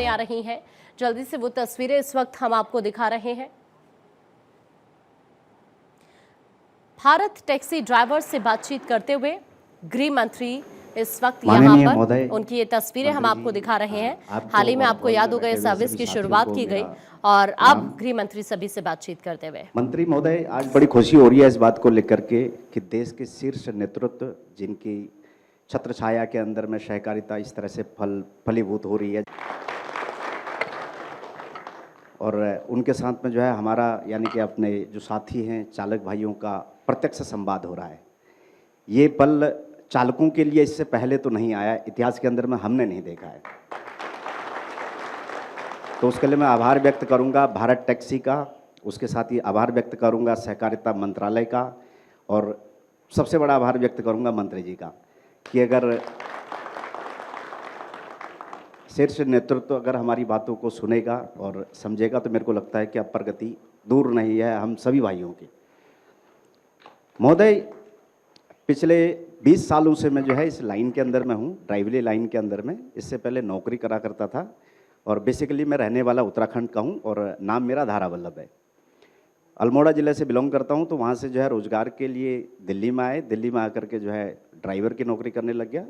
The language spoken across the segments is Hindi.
सामने आ रही हैं। जल्दी से वो तस्वीरें इस वक्त हम आपको दिखा रहे हैं। भारत टैक्सी ड्राइवर से बातचीत करते हुए गृह मंत्री इस वक्त यहाँ पर, उनकी ये तस्वीरें हम आपको दिखा रहे हैं। हाल ही में आपको याद होगा सर्विस की शुरुआत की गई और अब गृह मंत्री सभी से बातचीत करते हुए। मंत्री महोदय, आज बड़ी खुशी हो रही है इस बात को लेकर के कि देश के शीर्ष नेतृत्व जिनकी छत्र छाया के अंदर में सहकारिता इस तरह से फलीभूत हो रही है और उनके साथ में जो है हमारा यानी कि अपने जो साथी हैं चालक भाइयों का प्रत्यक्ष संवाद हो रहा है। ये पल चालकों के लिए इससे पहले तो नहीं आया, इतिहास के अंदर में हमने नहीं देखा है। तो उसके लिए मैं आभार व्यक्त करूंगा भारत टैक्सी का, उसके साथ ही आभार व्यक्त करूंगा सहकारिता मंत्रालय का और सबसे बड़ा आभार व्यक्त करूंगा मंत्री जी का कि अगर शीर्ष नेतृत्व अगर हमारी बातों को सुनेगा और समझेगा तो मेरे को लगता है कि अब प्रगति दूर नहीं है हम सभी भाइयों की। महोदय, पिछले 20 सालों से मैं जो है इस लाइन के अंदर में हूँ, ड्राइवरी लाइन के अंदर में। इससे पहले नौकरी करा करता था और बेसिकली मैं रहने वाला उत्तराखंड का हूँ और नाम मेरा धारा वल्लभ है। अल्मोड़ा ज़िले से बिलोंग करता हूँ, तो वहाँ से जो है रोज़गार के लिए दिल्ली में आए। दिल्ली में आकर के जो है ड्राइवर की नौकरी करने लग गया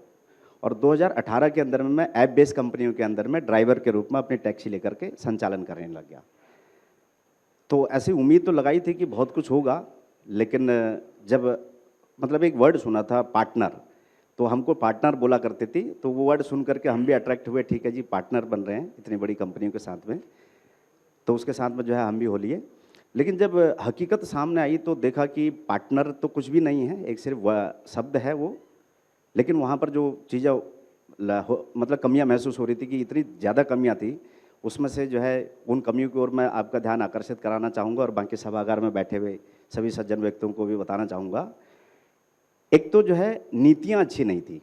और 2018 के अंदर में मैं ऐप बेस्ड कंपनियों के अंदर में ड्राइवर के रूप में अपनी टैक्सी लेकर के संचालन करने लग गया। तो ऐसी उम्मीद तो लगाई थी कि बहुत कुछ होगा, लेकिन जब मतलब एक वर्ड सुना था पार्टनर, तो हमको पार्टनर बोला करते थी, तो वो वर्ड सुन करके हम भी अट्रैक्ट हुए। ठीक है जी, पार्टनर बन रहे हैं इतनी बड़ी कंपनियों के साथ में, तो उसके साथ में जो है हम भी हो लिए। लेकिन जब हकीकत सामने आई तो देखा कि पार्टनर तो कुछ भी नहीं है, एक सिर्फ शब्द है वो। लेकिन वहाँ पर जो चीज़ें मतलब कमियाँ महसूस हो रही थी कि इतनी ज़्यादा कमियाँ थी, उसमें से जो है उन कमियों की ओर मैं आपका ध्यान आकर्षित कराना चाहूँगा और बाकी सभागार में बैठे हुए सभी सज्जन व्यक्तियों को भी बताना चाहूँगा। एक तो जो है नीतियाँ अच्छी नहीं थी,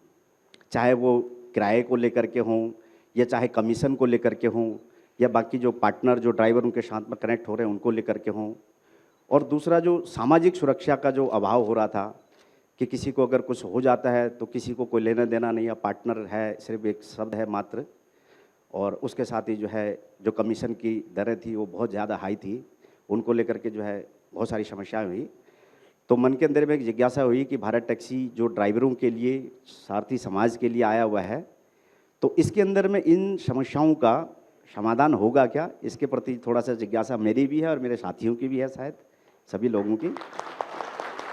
चाहे वो किराए को लेकर के हों या चाहे कमीशन को लेकर के हों या बाकी जो पार्टनर जो ड्राइवर उनके साथ में कनेक्ट हो रहे हैं उनको लेकर के हों। और दूसरा जो सामाजिक सुरक्षा का जो अभाव हो रहा था कि किसी को अगर कुछ हो जाता है तो किसी को कोई लेना देना नहीं, या पार्टनर है सिर्फ एक शब्द है मात्र। और उसके साथ ही जो है जो कमीशन की दरें थी वो बहुत ज़्यादा हाई थी, उनको लेकर के जो है बहुत सारी समस्याएं हुई। तो मन के अंदर में एक जिज्ञासा हुई कि भारत टैक्सी जो ड्राइवरों के लिए, सारथी समाज के लिए आया हुआ है, तो इसके अंदर में इन समस्याओं का समाधान होगा क्या, इसके प्रति थोड़ा सा जिज्ञासा मेरी भी है और मेरे साथियों की भी है, शायद सभी लोगों की।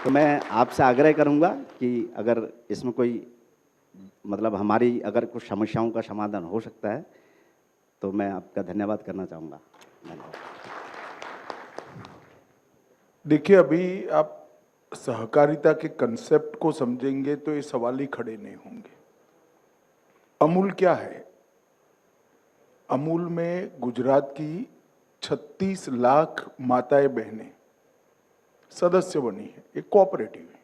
तो मैं आपसे आग्रह करूंगा कि अगर इसमें कोई मतलब हमारी अगर कुछ समस्याओं का समाधान हो सकता है तो मैं आपका धन्यवाद करना चाहूँगा। धन्यवाद। देखिए, अभी आप सहकारिता के कंसेप्ट को समझेंगे तो ये सवाल ही खड़े नहीं होंगे। अमूल क्या है? अमूल में गुजरात की 36 लाख माताएं बहनें सदस्य बनी है, एक कोऑपरेटिव है।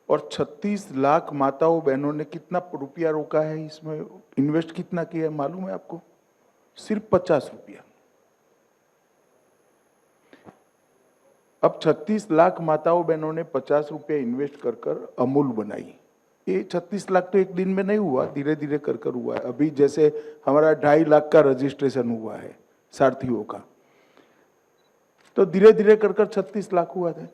और 36 लाख माताओं बहनों ने कितना रुपया रोका है, इसमें इन्वेस्ट कितना किया है मालूम है आपको? सिर्फ 50 रुपया। अब 36 लाख माताओं बहनों ने 50 रुपया इन्वेस्ट कर कर अमूल बनाई। ये 36 लाख तो एक दिन में नहीं हुआ, धीरे धीरे कर कर हुआ है। अभी जैसे हमारा 2.5 लाख का रजिस्ट्रेशन हुआ है सारथियों का, तो धीरे धीरे कर कर 36 लाख हुआ था।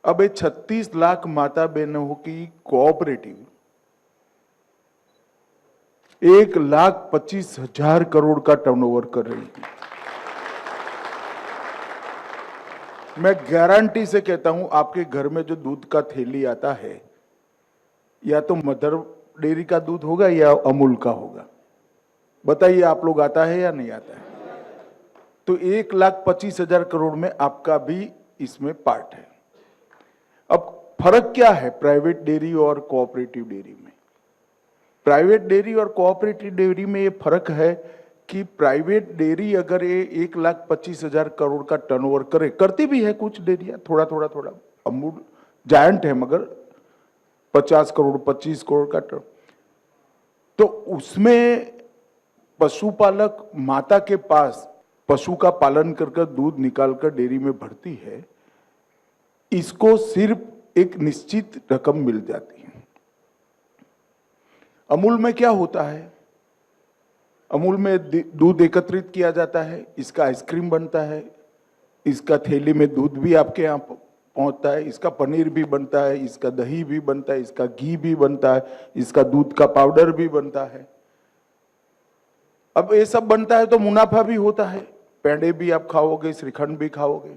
अब ये 36 लाख माता बहनों की कोऑपरेटिव 1,25,000 करोड़ का टर्नओवर कर रही है। मैं गारंटी से कहता हूं, आपके घर में जो दूध का थैली आता है, या तो मदर डेयरी का दूध होगा या अमूल का होगा। बताइए आप लोग, आता है या नहीं आता है? तो 1,25,000 करोड़ में आपका भी इसमें पार्ट है। अब फर्क क्या है प्राइवेट डेयरी और कोऑपरेटिव डेयरी में? प्राइवेट डेयरी और कोऑपरेटिव डेयरी में ये फर्क है कि प्राइवेट डेयरी अगर ये 1,25,000 करोड़ का टर्नओवर करे, करती भी है कुछ डेयरियां, थोड़ा थोड़ा थोड़ा। अमूल जायंट है मगर 50 करोड़ 25 करोड़ का टर्न, तो उसमें पशुपालक माता के पास पशु का पालन कर दूध निकालकर डेयरी में भरती है, इसको सिर्फ एक निश्चित रकम मिल जाती है। अमूल में क्या होता है, अमूल में दूध एकत्रित किया जाता है, इसका आइसक्रीम बनता है, इसका थैली में दूध भी आपके यहाँ पहुंचता है, इसका पनीर भी बनता है, इसका दही भी बनता है, इसका घी भी बनता है, इसका दूध का पाउडर भी बनता है। अब ये सब बनता है तो मुनाफा भी होता है, पेड़े भी आप खाओगे, श्रीखंड भी खाओगे।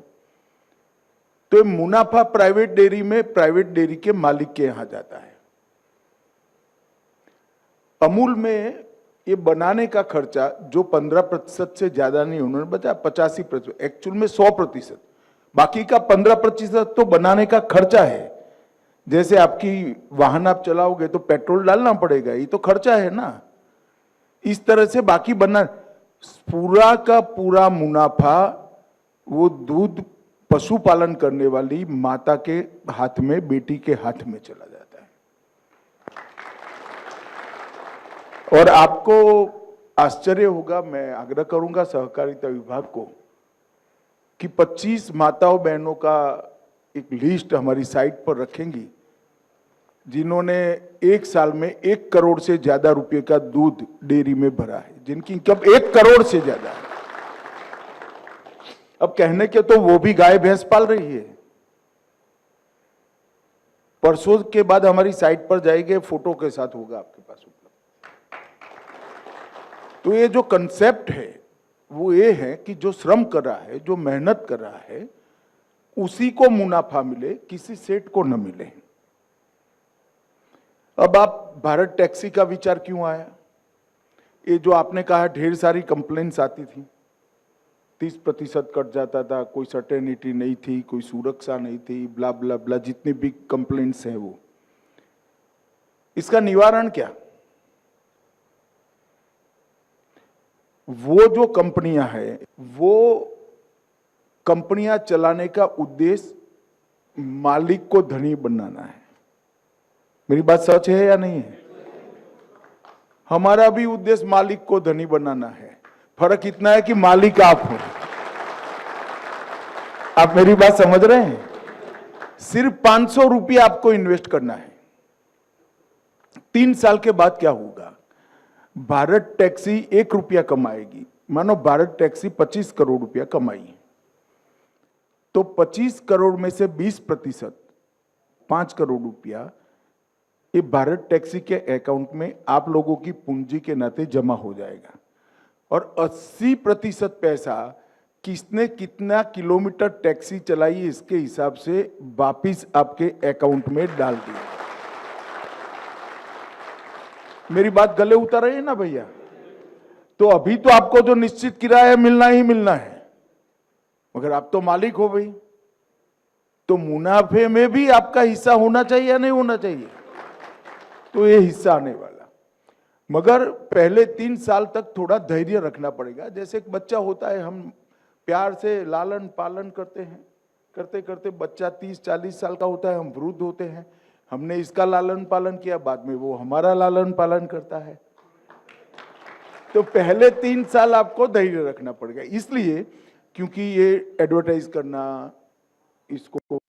तो ये मुनाफा प्राइवेट डेयरी में प्राइवेट डेयरी के मालिक के यहां जाता है। अमूल में ये बनाने का खर्चा जो 15% से ज्यादा नहीं, उन्होंने बताया 85%, एक्चुअल में 100%, बाकी का 15% तो बनाने का खर्चा है। जैसे आपकी वाहन आप चलाओगे तो पेट्रोल डालना पड़ेगा, ये तो खर्चा है ना। इस तरह से बाकी बना पूरा का पूरा मुनाफा वो दूध पशुपालन करने वाली माता के हाथ में, बेटी के हाथ में चला जाता है। और आपको आश्चर्य होगा, मैं आग्रह करूंगा सहकारिता विभाग को कि 25 माताओं बहनों का एक लिस्ट हमारी साइट पर रखेंगी जिन्होंने एक साल में 1 करोड़ से ज्यादा रुपए का दूध डेयरी में भरा है, जिनकी इनकम 1 करोड़ से ज्यादा है। अब कहने के तो वो भी गाय भैंस पाल रही है। परसों के बाद हमारी साइट पर जाएंगे, फोटो के साथ होगा आपके पास उपलब्ध। तो ये जो कंसेप्ट है वो ये है कि जो श्रम कर रहा है, जो मेहनत कर रहा है, उसी को मुनाफा मिले, किसी सेठ को न मिले। अब आप भारत टैक्सी का विचार क्यों आया? ये जो आपने कहा ढेर सारी कंप्लेंट्स आती थी, 30% कट जाता था, कोई सर्टेनिटी नहीं थी, कोई सुरक्षा नहीं थी, ब्ला ब्ला ब्ला, जितनी भी कंप्लेंट्स हैं वो, इसका निवारण क्या? वो जो कंपनियां हैं, वो कंपनियां चलाने का उद्देश्य मालिक को धनी बनाना है। मेरी बात सच है या नहीं है? हमारा भी उद्देश्य मालिक को धनी बनाना है। फर्क इतना है कि मालिक आप हो। आप मेरी बात समझ रहे हैं? सिर्फ 500 रुपये आपको इन्वेस्ट करना है। 3 साल के बाद क्या होगा? भारत टैक्सी 1 रुपया कमाएगी। मानो भारत टैक्सी 25 करोड़ रुपया कमाई, तो 25 करोड़ में से 20%, 5 करोड़ रुपया, ये भारत टैक्सी के अकाउंट में आप लोगों की पूंजी के नाते जमा हो जाएगा। और 80% पैसा किसने कितना किलोमीटर टैक्सी चलाई इसके हिसाब से वापिस आपके अकाउंट में डाल दिया। मेरी बात गले उतर रही है ना भैया? तो अभी तो आपको जो निश्चित किराया मिलना ही मिलना है, मगर आप तो मालिक हो भाई, तो मुनाफे में भी आपका हिस्सा होना चाहिए या नहीं होना चाहिए? तो ये हिस्सा आने वाला, मगर पहले 3 साल तक थोड़ा धैर्य रखना पड़ेगा। जैसे एक बच्चा होता है, हम प्यार से लालन पालन करते हैं, करते करते बच्चा 30-40 साल का होता है, हम वृद्ध होते हैं, हमने इसका लालन पालन किया, बाद में वो हमारा लालन पालन करता है। तो पहले 3 साल आपको धैर्य रखना पड़ेगा, इसलिए क्योंकि ये एडवर्टाइज करना, इसको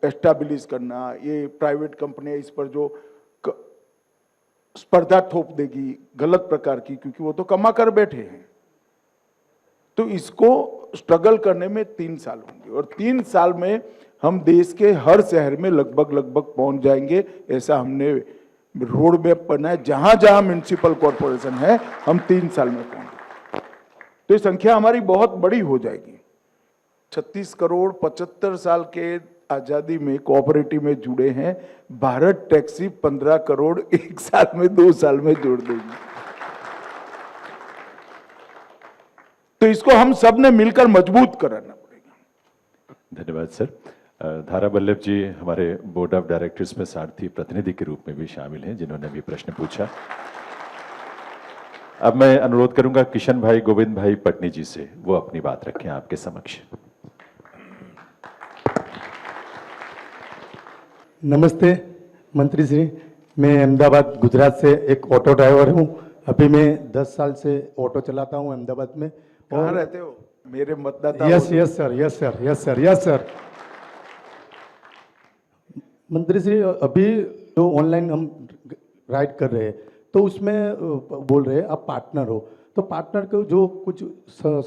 एस्टैब्लिश करना, ये प्राइवेट कंपनियां इस पर जो स्पर्धा थोप देगी गलत प्रकार की, क्योंकि वो तो कमा कर बैठे हैं, तो इसको स्ट्रगल करने में 3 साल होंगे। और 3 साल में हम देश के हर शहर में लगभग पहुंच जाएंगे। ऐसा हमने रोड मैप बनाया, जहां जहां म्युनिसिपल कॉर्पोरेशन है हम 3 साल में पहुंचेंगे, तो ये संख्या हमारी बहुत बड़ी हो जाएगी। 36 करोड़ 75 साल के आजादी में कोऑपरेटिव में जुड़े हैं, भारत टैक्सी 15 करोड़ 1 साल में 2 साल में जोड़ देगी। तो इसको हम सब ने मिलकर मजबूत कराना पड़ेगा। धन्यवाद सर। धारा वल्लभ जी हमारे बोर्ड ऑफ डायरेक्टर्स में सारथी प्रतिनिधि के रूप में भी शामिल हैं, जिन्होंने भी प्रश्न पूछा। अब मैं अनुरोध करूंगा किशन भाई गोविंद भाई पटनी जी से, वो अपनी बात रखें आपके समक्ष। नमस्ते मंत्री श्री, मैं अहमदाबाद गुजरात से एक ऑटो ड्राइवर हूँ। अभी मैं 10 साल से ऑटो चलाता हूँ अहमदाबाद में। कहाँ रहते हो? मेरे मतदाता। Yes sir, yes sir, yes sir, yes sir. मंत्री श्री, अभी जो ऑनलाइन हम राइड कर रहे हैं तो उसमें बोल रहे हैं आप पार्टनर हो, तो पार्टनर को जो कुछ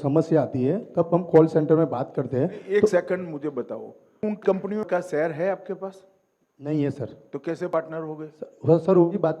समस्या आती है तब हम कॉल सेंटर में बात करते हैं। एक सेकंड मुझे बताओ, उन कंपनियों का शेयर है आपके पास? नहीं है सर। तो कैसे पार्टनर हो गए? सर वही बात